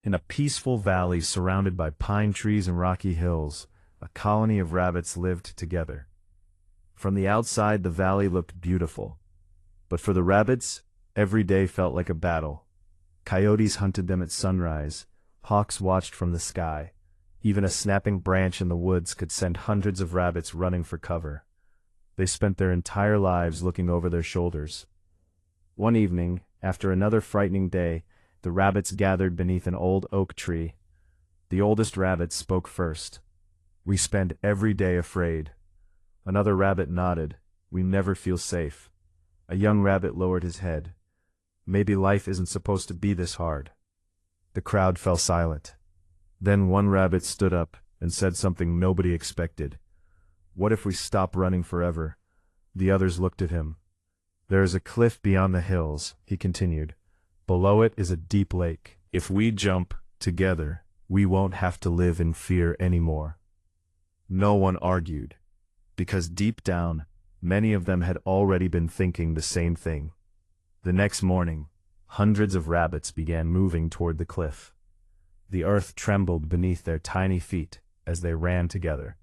In a peaceful valley surrounded by pine trees and rocky hills, a colony of rabbits lived together. From the outside, the valley looked beautiful. But for the rabbits, every day felt like a battle. Coyotes hunted them at sunrise. Hawks watched from the sky. Even a snapping branch in the woods could send hundreds of rabbits running for cover. They spent their entire lives looking over their shoulders. One evening, after another frightening day, the rabbits gathered beneath an old oak tree. The oldest rabbit spoke first. "We spend every day afraid." Another rabbit nodded. "We never feel safe." A young rabbit lowered his head. "Maybe life isn't supposed to be this hard." The crowd fell silent. Then one rabbit stood up and said something nobody expected. "What if we stop running forever?" The others looked at him. "There is a cliff beyond the hills," he continued. "Below it is a deep lake. If we jump together, we won't have to live in fear anymore." No one argued, because deep down, many of them had already been thinking the same thing. The next morning, hundreds of rabbits began moving toward the cliff. The earth trembled beneath their tiny feet as they ran together.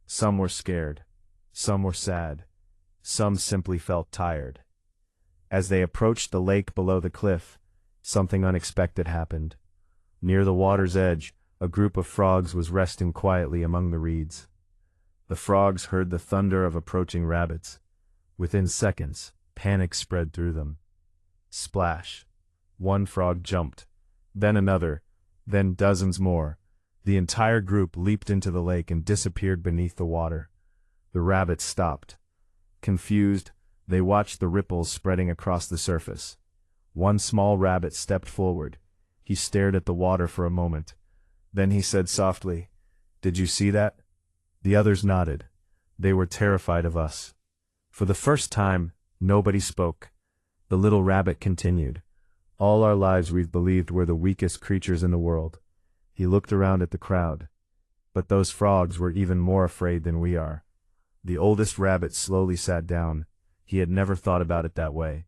Some were scared, some were sad, some simply felt tired. As they approached the lake below the cliff, something unexpected happened. Near the water's edge, a group of frogs was resting quietly among the reeds. The frogs heard the thunder of approaching rabbits. Within seconds, panic spread through them. Splash! One frog jumped, then another, then dozens more. The entire group leaped into the lake and disappeared beneath the water. The rabbits stopped. Confused, they watched the ripples spreading across the surface. One small rabbit stepped forward. He stared at the water for a moment. Then he said softly, "Did you see that?" The others nodded. They were terrified of us. For the first time, nobody spoke. The little rabbit continued. "All our lives we've believed we're the weakest creatures in the world." He looked around at the crowd. "But those frogs were even more afraid than we are." The oldest rabbit slowly sat down. He had never thought about it that way.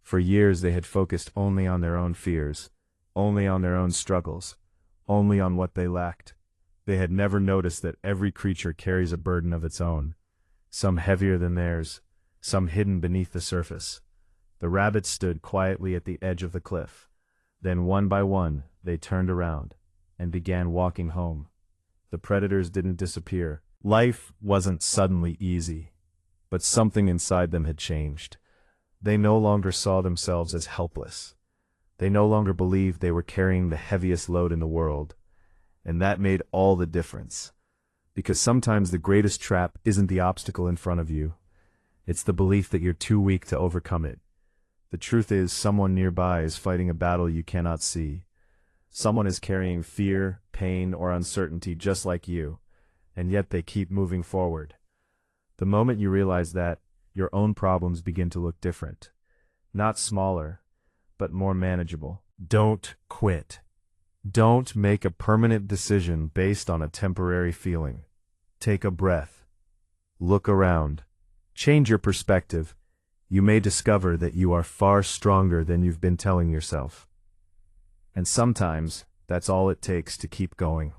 For years they had focused only on their own fears, only on their own struggles, only on what they lacked. They had never noticed that every creature carries a burden of its own, some heavier than theirs, some hidden beneath the surface. The rabbits stood quietly at the edge of the cliff. Then one by one, they turned around and began walking home. The predators didn't disappear. Life wasn't suddenly easy, but something inside them had changed. They no longer saw themselves as helpless. They no longer believed they were carrying the heaviest load in the world. And that made all the difference. Because sometimes the greatest trap isn't the obstacle in front of you. It's the belief that you're too weak to overcome it. The truth is, someone nearby is fighting a battle you cannot see. Someone is carrying fear, pain, or uncertainty just like you, and yet they keep moving forward. The moment you realize that, your own problems begin to look different. Not smaller, but more manageable. Don't quit. Don't make a permanent decision based on a temporary feeling. Take a breath. Look around. Change your perspective. You may discover that you are far stronger than you've been telling yourself. And sometimes, that's all it takes to keep going.